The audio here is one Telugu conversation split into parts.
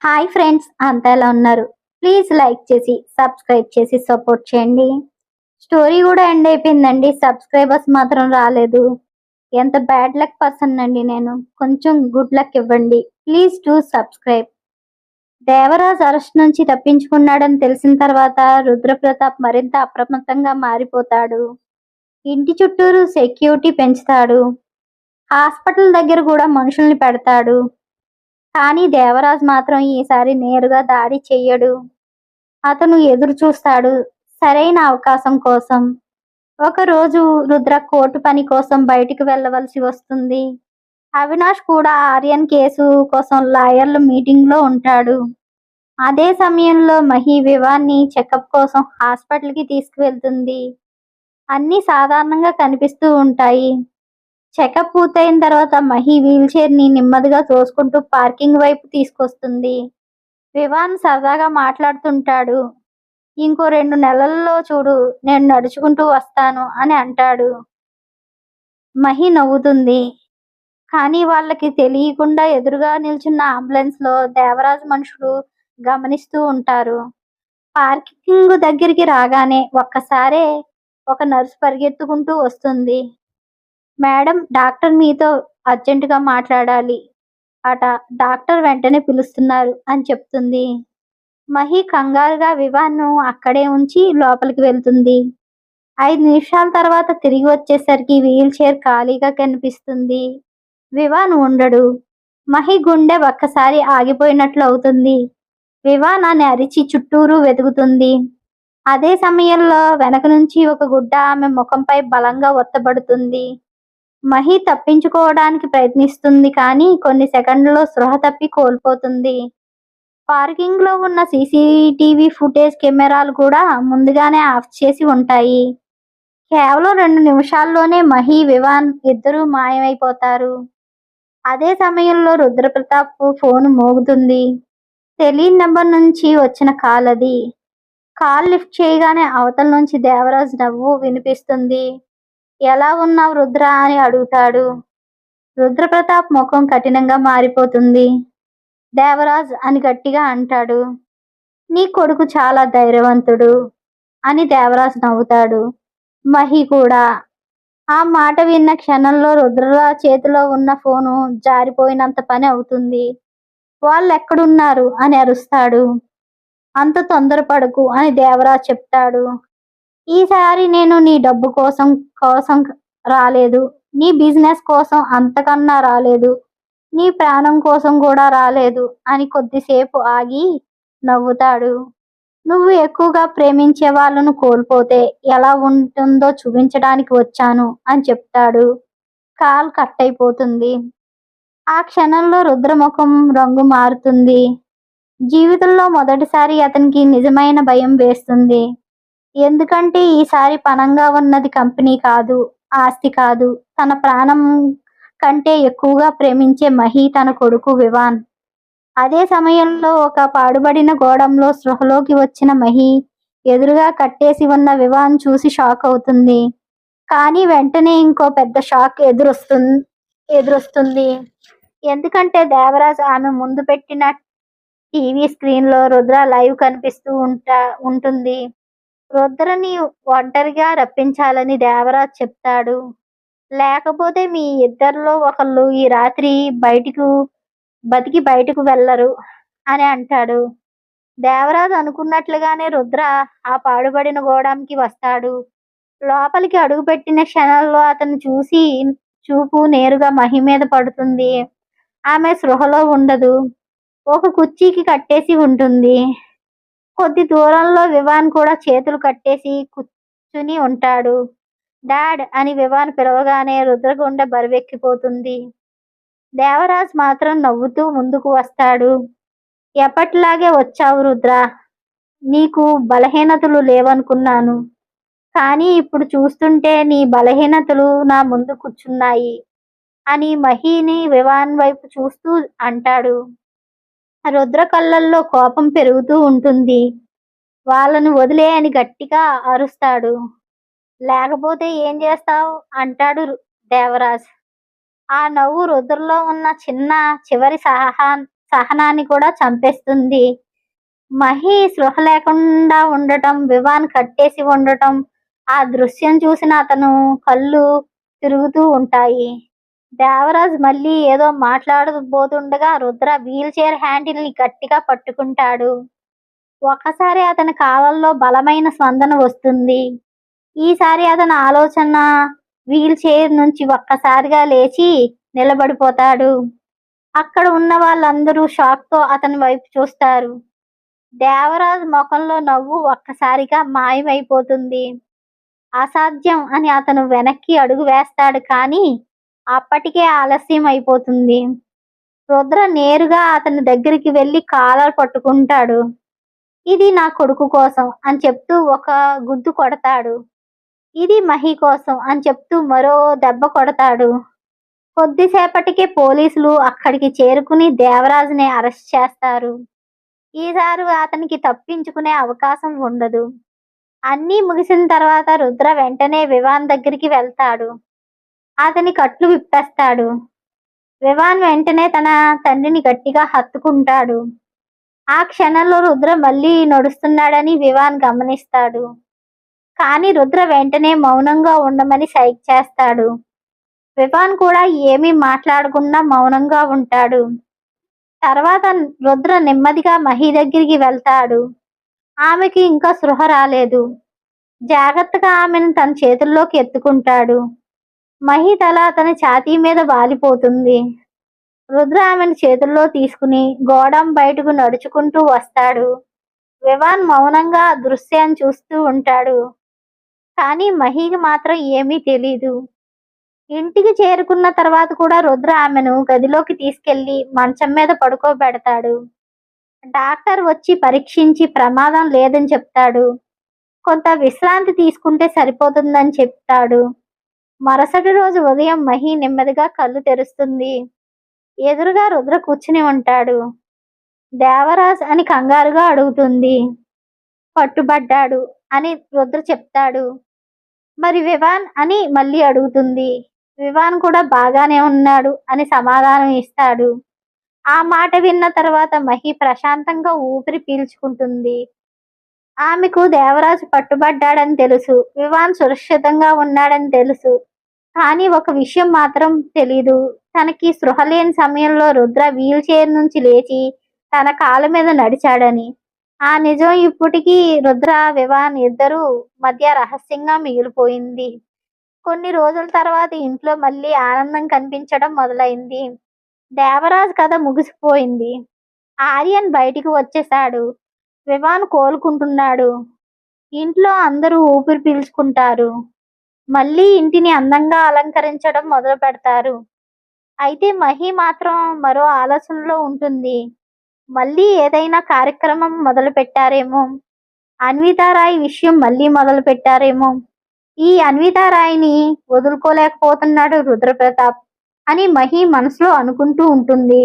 హాయ్ ఫ్రెండ్స్, అంతా ఎలా ఉన్నారు? ప్లీజ్ లైక్ చేసి సబ్స్క్రైబ్ చేసి సపోర్ట్ చేయండి. స్టోరీ కూడా ఎండ్ అయిపోయిందండి. సబ్స్క్రైబర్స్ మాత్రం రాలేదు. ఎంత బ్యాడ్ లక్ పర్సన్ అండి నేను. కొంచెం గుడ్ లక్ ఇవ్వండి. Please to subscribe. Devaraj arrest నుంచి తప్పించుకున్నాడని తెలిసిన తర్వాత రుద్రప్రతాప్ మరింత అప్రమత్తంగా మారిపోతాడు. ఇంటి చుట్టూరు సెక్యూరిటీ పెంచుతాడు. హాస్పిటల్ దగ్గర కూడా మనుషుల్ని పెడతాడు. కానీ దేవరాజ్ మాత్రం ఈసారి నేరుగా దాడి చెయ్యడు. అతను ఎదురు చూస్తాడు సరైన అవకాశం కోసం. ఒకరోజు రుద్ర కోర్టు పని కోసం బయటికి వెళ్ళవలసి వస్తుంది. అవినాష్ కూడా ఆర్యన్ కేసు కోసం లాయర్ల మీటింగ్ లో ఉంటాడు. అదే సమయంలో మహి వివాన్ని చెకప్ కోసం హాస్పిటల్కి తీసుకువెళ్తుంది. అన్నీ సాధారణంగా కనిపిస్తూ ఉంటాయి. చెకప్ పూర్తయిన తర్వాత మహి వీల్ చైర్ ని నెమ్మదిగా తోసుకుంటూ పార్కింగ్ వైపు తీసుకొస్తుంది. వివాన్ సరదాగా మాట్లాడుతుంటాడు. ఇంకో 2 నెలల్లో చూడు, నేను నడుచుకుంటూ వస్తాను అని అంటాడు. మహి నవ్వుతుంది. కానీ వాళ్ళకి తెలియకుండా ఎదురుగా నిల్చున్న అంబులెన్స్ లో దేవరాజ్ మనుషులు గమనిస్తూ ఉంటారు. పార్కింగ్ దగ్గరికి రాగానే ఒక్కసారే ఒక నర్సు పరిగెత్తుకుంటూ వస్తుంది. మేడం, డాక్టర్ మీతో అర్జెంటుగా మాట్లాడాలి అట. డాక్టర్ వెంటనే పిలుస్తున్నారు అని చెప్తుంది. మహి కంగారుగా వివాన్ను అక్కడే ఉంచి లోపలికి వెళ్తుంది. 5 నిమిషాల తర్వాత తిరిగి వచ్చేసరికి వీల్ చైర్ ఖాళీగా కనిపిస్తుంది. వివాన్ ఉండడు. మహి గుండె ఒక్కసారి ఆగిపోయినట్లు అవుతుంది. వివాన్ అని అరిచి చుట్టూరు వెతుకుతుంది. అదే సమయంలో వెనక నుంచి ఒక గుడ్డ ఆమె ముఖంపై బలంగా ఒత్తబడుతుంది. మహి తప్పించుకోవడానికి ప్రయత్నిస్తుంది కానీ కొన్ని సెకండ్లలో స్పృహ తప్పి కోల్పోతుంది. పార్కింగ్ లో ఉన్న సీసీటీవీ ఫుటేజ్ కెమెరాలు కూడా ముందుగానే ఆఫ్ చేసి ఉంటాయి. కేవలం 2 నిమిషాల్లోనే మహి, వివాన్ ఇద్దరూ మాయమైపోతారు. అదే సమయంలో రుద్రప్రతాప్ ఫోన్ మోగుతుంది. తెలియని నెంబర్ నుంచి వచ్చిన కాల్ అది. కాల్ లిఫ్ట్ చేయగానే అవతల నుంచి దేవరాజ్ నవ్వు వినిపిస్తుంది. ఎలా ఉన్నావు రుద్ర అని అడుగుతాడు. రుద్రప్రతాప్ ముఖం కఠినంగా మారిపోతుంది. దేవరాజ్ అని గట్టిగా అంటాడు. నీ కొడుకు చాలా ధైర్యవంతుడు అని దేవరాజ్ నవ్వుతాడు. మహి కూడా. ఆ మాట విన్న క్షణంలో రుద్రరాజ్ చేతిలో ఉన్న ఫోను జారిపోయినంత పని అవుతుంది. వాళ్ళెక్కడున్నారు అని అరుస్తాడు. అంత తొందరపడకు అని దేవరాజ్ చెప్తాడు. ఈసారి నేను నీ డబ్బు కోసం కోసం రాలేదు. నీ బిజినెస్ కోసం అంతకన్నా రాలేదు. నీ ప్రాణం కోసం కూడా రాలేదు అని కొద్దిసేపు ఆగి నవ్వుతాడు. నువ్వు ఎక్కువగా ప్రేమించే వాళ్ళను కోల్పోతే ఎలా ఉంటుందో చూపించడానికి వచ్చాను అని చెప్తాడు. కాల్ కట్ అయిపోతుంది. ఆ క్షణంలో రుద్రముఖం రంగు మారుతుంది. జీవితంలో మొదటిసారి అతనికి నిజమైన భయం వేస్తుంది. ఎందుకంటే ఈసారి పణంగా ఉన్నది కంపెనీ కాదు, ఆస్తి కాదు, తన ప్రాణం కంటే ఎక్కువగా ప్రేమించే మహి, తన కొడుకు వివాన్. అదే సమయంలో ఒక పాడుబడిన గోడంలో స్పృహలోకి వచ్చిన మహి ఎదురుగా కట్టేసి ఉన్న వివాన్ చూసి షాక్ అవుతుంది. కానీ వెంటనే ఇంకో పెద్ద షాక్ ఎదురొస్తుంది. ఎందుకంటే దేవరాజ్ ఆమె ముందు పెట్టిన టీవీ స్క్రీన్ లో రుద్ర లైవ్ కనిపిస్తూ ఉంటుంది. రుద్రని ఒంటరిగా రప్పించాలని దేవరాజ్ చెప్తాడు. లేకపోతే మీ ఇద్దరిలో ఒకళ్ళు ఈ రాత్రి బతికి బయటకు వెళ్ళరు అని అంటాడు. దేవరాజ్ అనుకున్నట్లుగానే రుద్ర ఆ పాడుబడిన గోడానికి వస్తాడు. లోపలికి అడుగుపెట్టిన క్షణంలో అతను చూపు నేరుగా మహి మీద పడుతుంది. ఆమె స్పృహలో ఉండదు. ఒక కుర్చీకి కట్టేసి ఉంటుంది. కొద్ది దూరంలో వివాన్ కూడా చేతులు కట్టేసి కూర్చుని ఉంటాడు. డాడ్ అని వివాన్ పిలవగానే రుద్ర గుండె బరువెక్కిపోతుంది. దేవరాజ్ మాత్రం నవ్వుతూ ముందుకు వస్తాడు. ఎప్పటిలాగే వచ్చావు రుద్ర. నీకు బలహీనతలు లేవనుకున్నాను. కానీ ఇప్పుడు చూస్తుంటే నీ బలహీనతలు నా ముందు కూర్చున్నాయి అని మహిని వివాన్ వైపు చూస్తూ అంటాడు. రుద్ర కళ్ళల్లో కోపం పెరుగుతూ ఉంటుంది. వాళ్ళను వదిలే అని గట్టిగా అరుస్తాడు. లేకపోతే ఏం చేస్తావు అంటాడు దేవరాజ్. ఆ నవ్వు రుద్రలో ఉన్న చివరి సహనాన్ని కూడా చంపేస్తుంది. మహి స్పృహ లేకుండా ఉండటం, వివాన్ కట్టేసి ఉండటం, ఆ దృశ్యం చూసిన అతను కళ్ళు తిరుగుతూ ఉంటాయి. దేవరాజ్ మళ్ళీ ఏదో మాట్లాడబోతుండగా రుద్ర వీల్ చైర్ హ్యాండిల్ ని గట్టిగా పట్టుకుంటాడు. ఒకసారి అతని కాలంలో బలమైన స్పందన వస్తుంది. ఈసారి అతని ఆలోచన వీల్ చైర్ నుంచి ఒక్కసారిగా లేచి నిలబడిపోతాడు. అక్కడ ఉన్న వాళ్ళందరూ షాక్ తో అతని వైపు చూస్తారు. దేవరాజ్ ముఖంలో నవ్వు ఒక్కసారిగా మాయమైపోతుంది. అసాధ్యం అని అతను వెనక్కి అడుగు వేస్తాడు, కానీ అప్పటికే ఆలస్యం అయిపోతుంది. రుద్ర నేరుగా అతని దగ్గరికి వెళ్లి కాలర్ పట్టుకుంటాడు. ఇది నా కొడుకు కోసం అని చెప్తూ ఒక గుద్దు కొడతాడు. ఇది మహి కోసం అని చెప్తూ మరో దెబ్బ కొడతాడు. కొద్దిసేపటికే పోలీసులు అక్కడికి చేరుకుని దేవరాజుని అరెస్ట్ చేస్తారు. ఈసారి అతనికి తప్పించుకునే అవకాశం ఉండదు. అన్నీ ముగిసిన తర్వాత రుద్ర వెంటనే వివాన్ దగ్గరికి వెళ్తాడు. అతని కట్లు విప్పేస్తాడు. వివాన్ వెంటనే తన తండ్రిని గట్టిగా హత్తుకుంటాడు. ఆ క్షణంలో రుద్ర మళ్ళీ నడుస్తున్నాడని వివాన్ గమనిస్తాడు. కానీ రుద్ర వెంటనే మౌనంగా ఉండమని సైగ చేస్తాడు. వివాన్ కూడా ఏమీ మాట్లాడకుండా మౌనంగా ఉంటాడు. తర్వాత రుద్ర నెమ్మదిగా మహి దగ్గరికి వెళ్తాడు. ఆమెకి ఇంకా స్పృహ రాలేదు. జాగ్రత్తగా ఆమెను తన చేతుల్లోకి ఎత్తుకుంటాడు. మహి తల అతని ఛాతీ మీద వాలిపోతుంది. రుద్ర ఆమెను చేతుల్లో తీసుకుని గోడం బయటకు నడుచుకుంటూ వస్తాడు. వివాన్ మౌనంగా ఆ దృశ్యాన్ని చూస్తూ ఉంటాడు. కానీ మహికి మాత్రం ఏమీ తెలీదు. ఇంటికి చేరుకున్న తర్వాత కూడా రుద్ర ఆమెను గదిలోకి తీసుకెళ్లి మంచం మీద పడుకోబెడతాడు. డాక్టర్ వచ్చి పరీక్షించి ప్రమాదం లేదని చెప్తాడు. కొంత విశ్రాంతి తీసుకుంటే సరిపోతుందని చెప్తాడు. మరుసటి రోజు ఉదయం మహి నెమ్మదిగా కళ్ళు తెరుస్తుంది. ఎదురుగా రుద్ర కూర్చుని ఉంటాడు. దేవరాజ్ అని కంగారుగా అడుగుతుంది. పట్టుబడ్డాడు అని రుద్ర చెప్తాడు. మరి వివాన్ అని మళ్ళీ అడుగుతుంది. వివాన్ కూడా బాగానే ఉన్నాడు అని సమాధానం ఇస్తాడు. ఆ మాట విన్న తర్వాత మహి ప్రశాంతంగా ఊపిరి పీల్చుకుంటుంది. ఆమెకు దేవరాజు పట్టుబడ్డాడని తెలుసు, వివాన్ సురక్షితంగా ఉన్నాడని తెలుసు. కానీ ఒక విషయం మాత్రం తెలీదు. తనకి స్పృహ లేని సమయంలో రుద్ర వీల్ చైర్ నుంచి లేచి తన కాళ్ళ మీద నడిచాడని. ఆ నిజం ఇప్పటికీ రుద్ర వివాన్ ఇద్దరు మధ్య రహస్యంగా మిగిలిపోయింది. కొన్ని రోజుల తర్వాత ఇంట్లో మళ్ళీ ఆనందం కనిపించడం మొదలైంది. దేవరాజ్ కథ ముగిసిపోయింది. ఆర్యన్ బయటికి వచ్చేశాడు. వివాన్ కోలుకుంటున్నాడు. ఇంట్లో అందరూ ఊపిరి పీల్చుకుంటారు. మళ్ళీ ఇంటిని అందంగా అలంకరించడం మొదలు పెడతారు. అయితే మహి మాత్రం మరో ఆలోచనలో ఉంటుంది. మళ్ళీ ఏదైనా కార్యక్రమం మొదలు పెట్టారేమో, అన్వితారాయ్ విషయం మళ్ళీ మొదలు పెట్టారేమో. ఈ అన్వితారాయ్ని వదులుకోలేకపోతున్నాడు రుద్రప్రతాప్ అని మహి మనసులో అనుకుంటూ ఉంటుంది.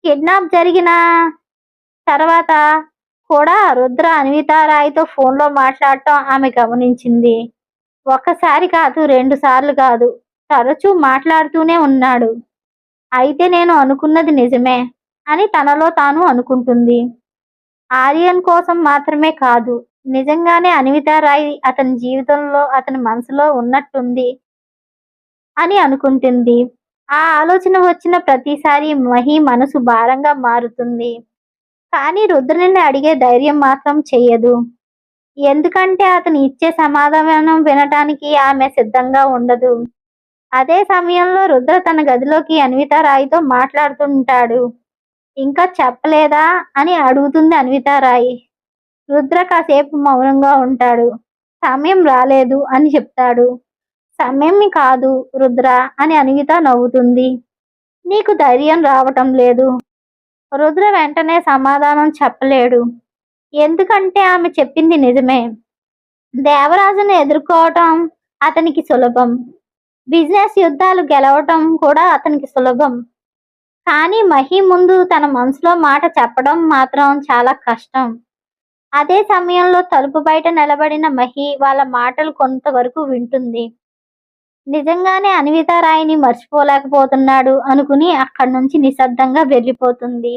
కిడ్నాప్ జరిగిన తర్వాత కూడా రుద్ర అన్వితారాయ్తో ఫోన్లో మాట్లాడటం ఆమె గమనించింది. ఒక్కసారి కాదు, 2 సార్లు కాదు, తరచూ మాట్లాడుతూనే ఉన్నాడు. అయితే నేను అనుకున్నది నిజమే అని తనలో తాను అనుకుంటుంది. ఆర్యన్ కోసం మాత్రమే కాదు, నిజంగానే అన్వితారాయ్ అతని జీవితంలో అతని మనసులో ఉన్నట్టుంది అని అనుకుంటుంది. ఆ ఆలోచన వచ్చిన ప్రతిసారి మహి మనసు భారంగా మారుతుంది. కానీ రుద్రని అడిగే ధైర్యం మాత్రం చెయ్యదు. ఎందుకంటే అతను ఇచ్చే సమాధానం వినటానికి ఆమె సిద్ధంగా ఉండదు. అదే సమయంలో రుద్ర తన గదిలోకి అన్వితారాయ్తో మాట్లాడుతుంటాడు. ఇంకా చెప్పలేదా అని అడుగుతుంది అన్వితారాయ్. రుద్ర కాసేపు మౌనంగా ఉంటాడు. సమయం రాలేదు అని చెప్తాడు. సమయం కాదు రుద్ర అని అన్విత నవ్వుతుంది. నీకు ధైర్యం రావటం లేదు. రుద్ర వెంటనే సమాధానం చెప్పలేడు. ఎందుకంటే ఆమె చెప్పింది నిజమే. దేవరాజును ఎదుర్కోవటం అతనికి సులభం. బిజినెస్ యుద్ధాలు గెలవటం కూడా అతనికి సులభం. కానీ మహి ముందు తన మనసులో మాట చెప్పడం మాత్రం చాలా కష్టం. అదే సమయంలో తలుపు బయట నిలబడిన మహి వాళ్ళ మాటలు కొంతవరకు వింటుంది. నిజంగానే అన్వితారాయ్ని మర్చిపోలేకపోతున్నాడు అనుకుని అక్కడి నుంచి నిశ్శబ్దంగా వెళ్ళిపోతుంది.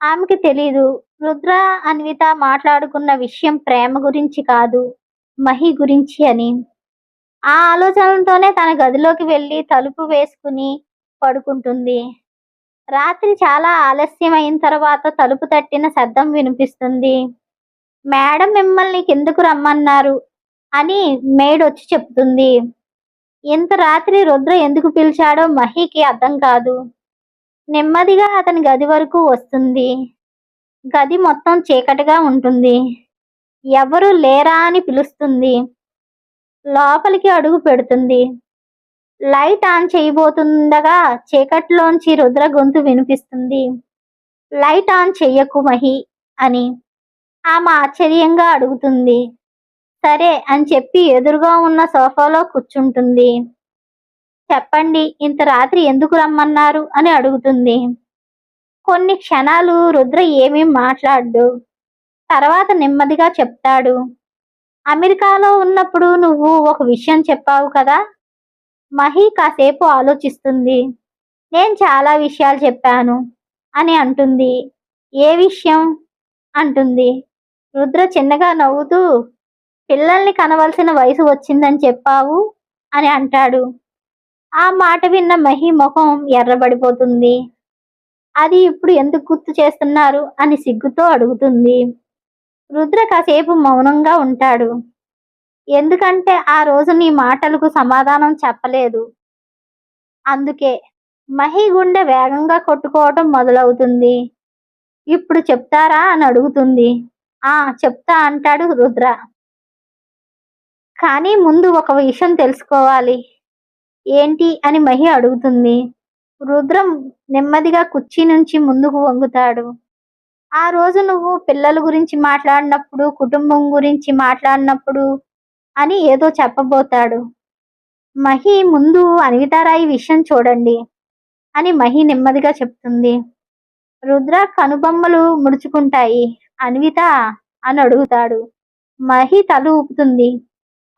ఆమెకి తెలీదు రుద్ర అన్విత మాట్లాడుకున్న విషయం ప్రేమ గురించి కాదు, మహి గురించి అని. ఆ ఆలోచనలతోనే తన గదిలోకి వెళ్ళి తలుపు వేసుకుని పడుకుంటుంది. రాత్రి చాలా ఆలస్యం అయిన తర్వాత తలుపు తట్టిన శబ్దం వినిపిస్తుంది. మేడం మిమ్మల్ని కిందకు రమ్మన్నారు అని మెయిడ్ వచ్చి చెప్తుంది. ఇంత రాత్రి రుద్ర ఎందుకు పిలిచాడో మహికి అర్థం కాదు. నెమ్మదిగా అతని గది వరకు వస్తుంది. గది మొత్తం చీకటిగా ఉంటుంది. ఎవరు లేరా అని పిలుస్తుంది. లోపలికి అడుగు పెడుతుంది. లైట్ ఆన్ చేయబోతుండగా చీకట్లోంచి రుద్ర గొంతు వినిపిస్తుంది. లైట్ ఆన్ చెయ్యకు మహి అని. ఆమె ఆశ్చర్యంగా అడుగుతుంది. సరే అని చెప్పి ఎదురుగా ఉన్న సోఫాలో కూర్చుంటుంది. చెప్పండి, ఇంత రాత్రి ఎందుకు రమ్మన్నారు అని అడుగుతుంది. కొన్ని క్షణాలు రుద్ర ఏమీ మాట్లాడు. తర్వాత నెమ్మదిగా చెప్తాడు. అమెరికాలో ఉన్నప్పుడు నువ్వు ఒక విషయం చెప్పావు కదా. మహి కాసేపు ఆలోచిస్తుంది. నేను చాలా విషయాలు చెప్పాను అని అంటుంది. ఏ విషయం అంటుంది. రుద్ర చిన్నగా నవ్వుతూ పిల్లల్ని కనవలసిన వయసు వచ్చిందని చెప్పావు అని అంటాడు. ఆ మాట విన్న మహి ముఖం ఎర్రబడిపోతుంది. అది ఇప్పుడు ఎందుకు గుర్తు చేస్తున్నారు అని సిగ్గుతో అడుగుతుంది. రుద్ర కాసేపు మౌనంగా ఉంటాడు. ఎందుకంటే ఆ రోజు నీ మాటలకు సమాధానం చెప్పలేదు, అందుకే. మహి గుండె వేగంగా కొట్టుకోవటం మొదలవుతుంది. ఇప్పుడు చెప్తారా అని అడుగుతుంది. ఆ చెప్తా అంటాడు రుద్ర. కానీ ముందు ఒక విషయం తెలుసుకోవాలి. ఏంటి అని మహి అడుగుతుంది. రుద్రం నెమ్మదిగా కుర్చీ నుంచి ముందుకు వంగుతాడు. ఆ రోజు నువ్వు పిల్లల గురించి మాట్లాడినప్పుడు, కుటుంబం గురించి మాట్లాడినప్పుడు అని ఏదో చెప్పబోతాడు. మహి ముందు అన్వితారాయి విషయం చూడండి అని మహి నెమ్మదిగా చెప్తుంది. రుద్ర కనుబొమ్మలు ముడుచుకుంటాయి. అన్విత అని అడుగుతాడు. మహి తల ఊపుతుంది.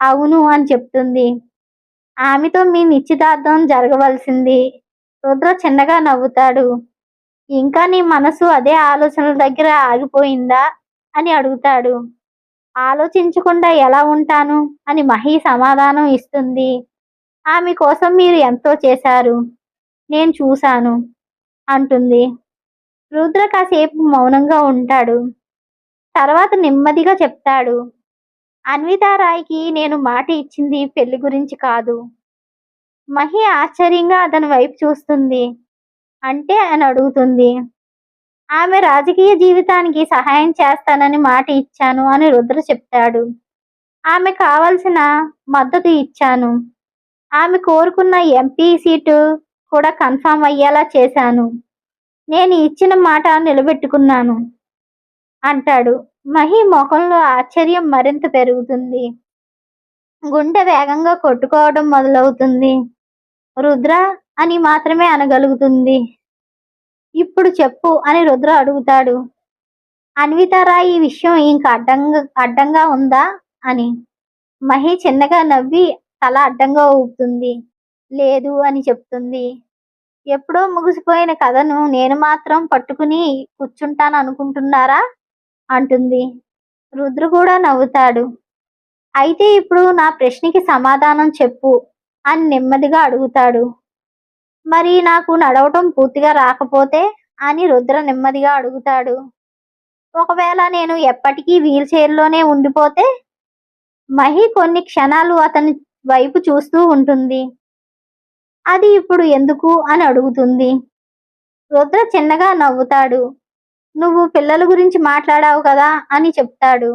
అవును అని చెప్తుంది. ఆమెతో మీ నిశ్చితార్థం జరగవలసింది. రుద్ర చిన్నగా నవ్వుతాడు. ఇంకా నీ మనసు అదే ఆలోచనల దగ్గర ఆగిపోయిందా అని అడుగుతాడు. ఆలోచించకుండా ఎలా ఉంటాను అని మహి సమాధానం ఇస్తుంది. ఆమె కోసం మీరు ఎంతో చేశారు, నేను చూశాను అంటుంది. రుద్ర కాసేపు మౌనంగా ఉంటాడు. తర్వాత నెమ్మదిగా చెప్తాడు. అన్వితారాయ్కి నేను మాట ఇచ్చింది పెళ్లి గురించి కాదు. మహి ఆశ్చర్యంగా అతని వైపు చూస్తుంది. అంటే అని అడుగుతుంది. ఆమె రాజకీయ జీవితానికి సహాయం చేస్తానని మాట ఇచ్చాను అని రుద్ర చెప్తాడు. ఆమె కావలసిన మద్దతు ఇచ్చాను. ఆమె కోరుకున్న ఎంపీ సీటు కూడా కన్ఫామ్ అయ్యేలా చేశాను. నేను ఇచ్చిన మాట నిలబెట్టుకున్నాను అంటాడు. మహి ముఖంలో ఆశ్చర్యం మరింత పెరుగుతుంది. గుండె వేగంగా కొట్టుకోవడం మొదలవుతుంది. రుద్ర అని మాత్రమే అనగలుగుతుంది. ఇప్పుడు చెప్పు అని రుద్ర అడుగుతాడు. అన్వితారాయ్ ఈ విషయం ఇంక అడ్డంగా ఉందా అని. మహి చిన్నగా నవ్వి తల అడ్డంగా ఊపుతుంది. లేదు అని చెప్తుంది. ఎప్పుడో ముగిసిపోయిన కథను నేను మాత్రం పట్టుకుని కూర్చుంటాను అనుకుంటున్నారా అంటుంది. రుద్ర కూడా నవ్వుతాడు. అయితే ఇప్పుడు నా ప్రశ్నకి సమాధానం చెప్పు అని నెమ్మదిగా అడుగుతాడు. మరి నాకు నడవటం పూర్తిగా రాకపోతే అని రుద్ర నెమ్మదిగా అడుగుతాడు. ఒకవేళ నేను ఎప్పటికీ వీల్ చైర్లోనే ఉండిపోతే? మహి కొన్ని క్షణాలు అతని వైపు చూస్తూ ఉంటుంది. అది ఇప్పుడు ఎందుకు అని అడుగుతుంది. రుద్ర చిన్నగా నవ్వుతాడు. నువ్వు పిల్లల గురించి మాట్లాడావు కదా అని చెప్తాడు.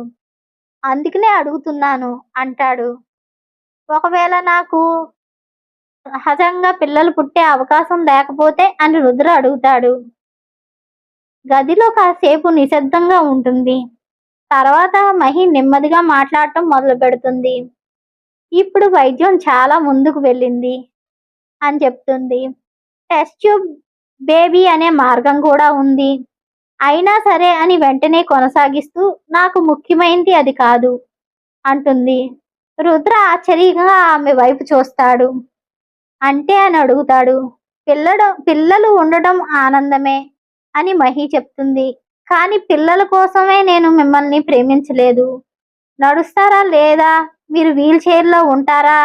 అందుకనే అడుగుతున్నాను అంటాడు. ఒకవేళ నాకు సహజంగా పిల్లలు పుట్టే అవకాశం లేకపోతే అని రుద్ర అడుగుతాడు. గదిలో కాసేపు నిశ్శబ్దంగా ఉంటుంది. తర్వాత మహి నెమ్మదిగా మాట్లాడటం మొదలు పెడుతుంది. ఇప్పుడు వైద్యం చాలా ముందుకు వెళ్ళింది అని చెప్తుంది. టెస్ట్ ట్యూబ్ బేబీ అనే మార్గం కూడా ఉంది. అయినా సరే అని వెంటనే కొనసాగిస్తూ నాకు ముఖ్యమైనది అది కాదు అంటుంది. రుద్ర ఆశ్చర్యంగా ఆమె వైపు చూస్తాడు. అంటే అని అడుగుతాడు. పిల్లలు ఉండడం ఆనందమే అని మహి చెప్తుంది. కానీ పిల్లల కోసమే నేను మిమ్మల్ని ప్రేమించలేదు. నడుస్తారా లేదా, మీరు వీల్ చైర్లో ఉంటారా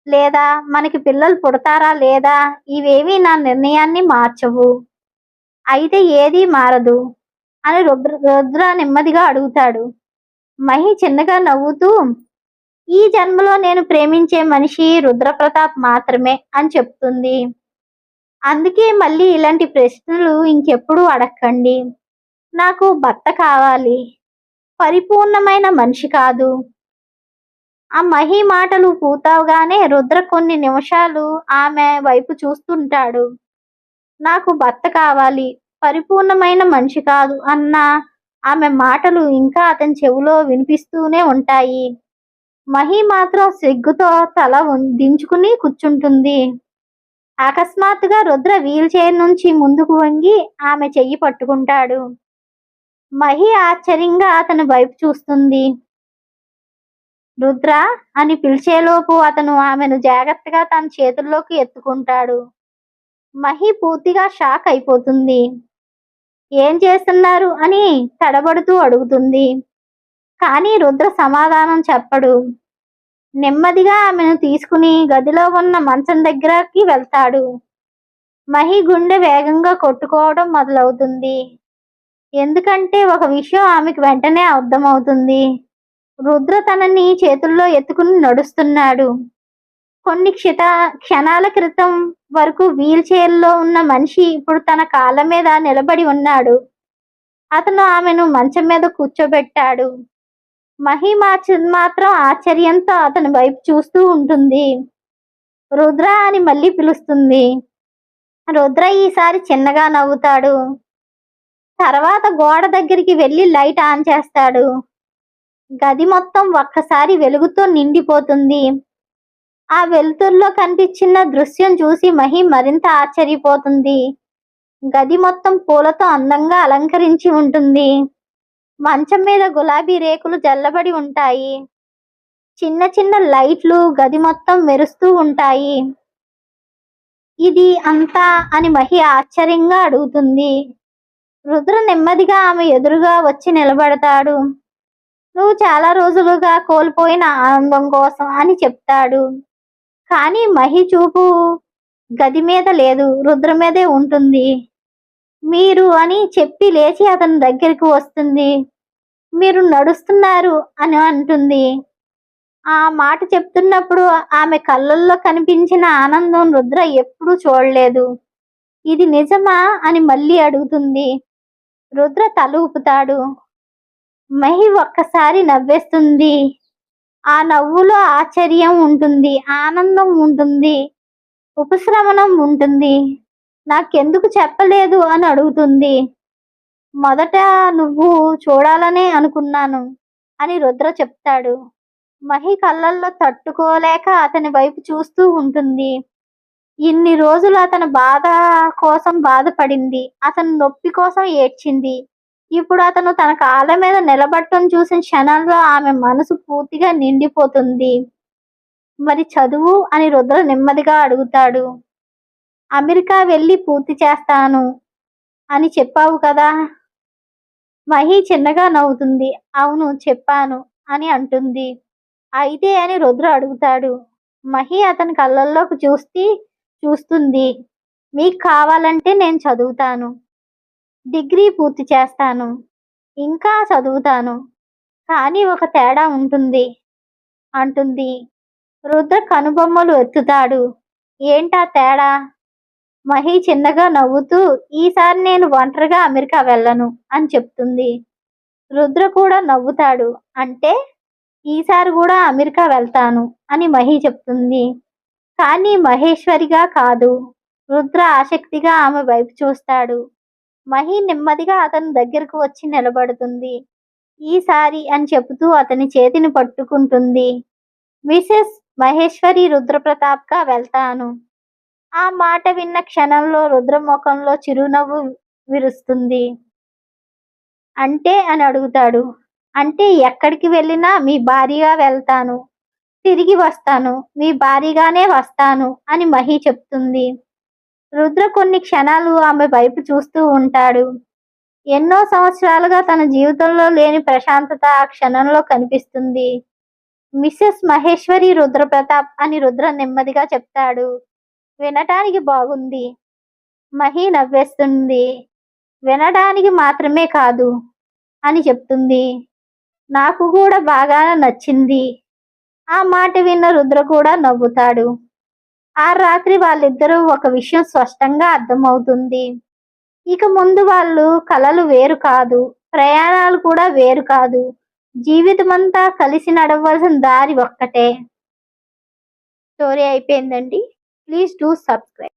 లేదా, మనకి పిల్లలు పుడతారా లేదా, ఇవేమీ నా నిర్ణయాన్ని మార్చవు. అయితే ఏదీ మారదు అని రుద్ర నెమ్మదిగా అడుగుతాడు. మహి చిన్నగా నవ్వుతూ, ఈ జన్మలో నేను ప్రేమించే మనిషి రుద్రప్రతాప్ మాత్రమే అని చెప్తుంది. అందుకే మళ్ళీ ఇలాంటి ప్రశ్నలు ఇంకెప్పుడు అడక్కండి. నాకు భర్త కావాలి, పరిపూర్ణమైన మనిషి కాదు. ఆ మహి మాటలు పూర్తవగానే రుద్ర కొన్ని నిమిషాలు ఆమె వైపు చూస్తుంటాడు. నాకు భర్త కావాలి, పరిపూర్ణమైన మనిషి కాదు అన్న ఆమె మాటలు ఇంకా అతని చెవిలో వినిపిస్తూనే ఉంటాయి. మహి మాత్రం సిగ్గుతో తల దించుకుని కూర్చుంటుంది. అకస్మాత్తుగా రుద్ర వీల్ చైర్ నుంచి ముందుకు వంగి ఆమె చెయ్యి పట్టుకుంటాడు. మహి ఆశ్చర్యంగా అతని వైపు చూస్తుంది. రుద్ర అని పిలిచేలోపు అతను ఆమెను జాగ్రత్తగా తన చేతుల్లోకి ఎత్తుకుంటాడు. మహి పూర్తిగా షాక్ అయిపోతుంది. ఏం చేస్తున్నారు అని తడబడుతూ అడుగుతుంది. కానీ రుద్ర సమాధానం చెప్పడు. నెమ్మదిగా ఆమెను తీసుకుని గదిలో ఉన్న మంచం దగ్గరకి వెళ్తాడు. మహి గుండె వేగంగా కొట్టుకోవడం మొదలవుతుంది. ఎందుకంటే ఒక విషయం ఆమెకు వెంటనే అర్థమవుతుంది. రుద్ర తనని చేతుల్లో ఎత్తుకుని నడుస్తున్నాడు. కొన్ని క్షణాల క్రితం వరకు వీల్ చైర్లో ఉన్న మనిషి ఇప్పుడు తన కాళ్ళ మీద నిలబడి ఉన్నాడు. అతను ఆమెను మంచం మీద కూర్చోబెట్టాడు. మహి మాత్రం ఆశ్చర్యంతో అతని వైపు చూస్తూ ఉంటుంది. రుద్ర అని మళ్ళీ పిలుస్తుంది. రుద్ర ఈసారి చిన్నగా నవ్వుతాడు. తర్వాత గోడ దగ్గరికి వెళ్ళి లైట్ ఆన్ చేస్తాడు. గది మొత్తం ఒక్కసారి వెలుగుతో నిండిపోతుంది. ఆ వెలుతురులో కనిపించిన దృశ్యం చూసి మహి మరింత ఆశ్చర్యపోతుంది. గది మొత్తం పూలతో అందంగా అలంకరించి ఉంటుంది. మంచం మీద గులాబీ రేకులు జల్లబడి ఉంటాయి. చిన్న చిన్న లైట్లు గది మొత్తం మెరుస్తూ ఉంటాయి. ఇది అంతా అని మహి ఆశ్చర్యంగా అడుగుతుంది. రుద్ర నెమ్మదిగా ఆమె ఎదురుగా వచ్చి నిలబడతాడు. నువ్వు చాలా రోజులుగా కోల్పోయిన ఆనందం కోసం అని చెప్తాడు. కానీ మహి చూపు గది మీద లేదు, రుద్ర మీదే ఉంటుంది. మీరు అని చెప్పి లేచి అతని దగ్గరికి వస్తుంది. మీరు నడుస్తున్నారు అని అంటుంది. ఆ మాట చెప్తున్నప్పుడు ఆమె కళ్ళల్లో కనిపించిన ఆనందం రుద్ర ఎప్పుడూ చూడలేదు. ఇది నిజమా అని మళ్ళీ అడుగుతుంది. రుద్ర తల ఊపుతాడు. మహి ఒక్కసారి నవ్వేస్తుంది. ఆ నవ్వులో ఆశ్చర్యం ఉంటుంది, ఆనందం ఉంటుంది, ఉపశమనం ఉంటుంది. నాకెందుకు చెప్పలేదు అని అడుగుతుంది. మొదట నువ్వు చూడాలనే అనుకున్నాను అని రుద్ర చెప్తాడు. మహి కళ్ళల్లో తట్టుకోలేక అతని వైపు చూస్తూ ఉంటుంది. ఇన్ని రోజులు అతని బాధ కోసం బాధపడింది, అతని నొప్పి కోసం ఏడ్చింది. ఇప్పుడు అతను తన కాళ్ళ మీద నిలబడటం చూసిన క్షణంలో ఆమె మనసు పూర్తిగా నిండిపోతుంది. మరి చదువు అని రుద్ర నెమ్మదిగా అడుగుతాడు. అమెరికా వెళ్ళి పూర్తి చేస్తాను అని చెప్పావు కదా. మహి చిన్నగా నవ్వుతుంది. అవును చెప్పాను అని అంటుంది. అయితే అని రుద్ర అడుగుతాడు. మహి అతని కళ్ళల్లోకి చూస్తుంది. మీకు కావాలంటే నేను చదువుతాను, డిగ్రీ పూర్తి చేస్తాను, ఇంకా చదువుతాను. కానీ ఒక తేడా ఉంటుంది అంటుంది. రుద్ర కనుబొమ్మలు ఎత్తుతాడు. ఏంటా తేడా? మహి చిన్నగా నవ్వుతూ, ఈసారి నేను ఒంటరిగా అమెరికా వెళ్ళను అని చెప్తుంది. రుద్ర కూడా నవ్వుతాడు. అంటే ఈసారి కూడా అమెరికా వెళ్తాను అని మహి చెప్తుంది. కానీ మహేశ్వరిగా కాదు. రుద్ర ఆసక్తిగా ఆమె వైపు చూస్తాడు. మహి నెమ్మదిగా అతని దగ్గరకు వచ్చి నిలబడుతుంది. ఈసారి అని చెబుతూ అతని చేతిని పట్టుకుంటుంది. మిసెస్ మహేశ్వరి రుద్రప్రతాప్ గా వెళ్తాను. ఆ మాట విన్న క్షణంలో రుద్ర ముఖంలో చిరునవ్వు విరుస్తుంది. అంటే అని అడుగుతాడు. అంటే ఎక్కడికి వెళ్ళినా మీ భార్యగా వెళ్తాను, తిరిగి వస్తాను, మీ భార్యగానే వస్తాను అని మహి చెప్తుంది. రుద్ర కొన్ని క్షణాలు ఆమె వైపు చూస్తూ ఉంటాడు. ఎన్నో సంవత్సరాలుగా తన జీవితంలో లేని ప్రశాంతత ఆ క్షణంలో కనిపిస్తుంది. మిస్సెస్ మహేశ్వరి రుద్రప్రతాప్ అని రుద్ర నెమ్మదిగా చెప్తాడు. వినటానికి బాగుంది. మహి నవ్వేస్తుంది. వినడానికి మాత్రమే కాదు అని చెప్తుంది. నాకు కూడా బాగా నచ్చింది. ఆ మాట విన్న రుద్ర కూడా నవ్వుతాడు. ఆ రాత్రి వాళ్ళిద్దరూ ఒక విషయం స్పష్టంగా అర్థమవుతుంది. ఇక ముందు వాళ్ళు కలలు వేరు కాదు, ప్రయాణాలు కూడా వేరు కాదు. జీవితమంతా కలిసి నడవలసిన దారి ఒక్కటే. స్టోరీ అయిపోయిందండి. Please do subscribe.